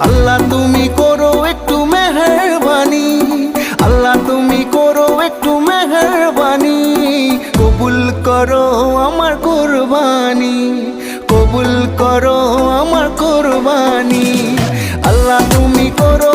আল্লাহ তুমি করো একটু মেহেরবানি, আল্লাহ তুমি করো একটু মেহেরবানি, কবুল করো আমার কুরবানি, কবুল করো আমার কুরবানি। আল্লাহ তুমি করো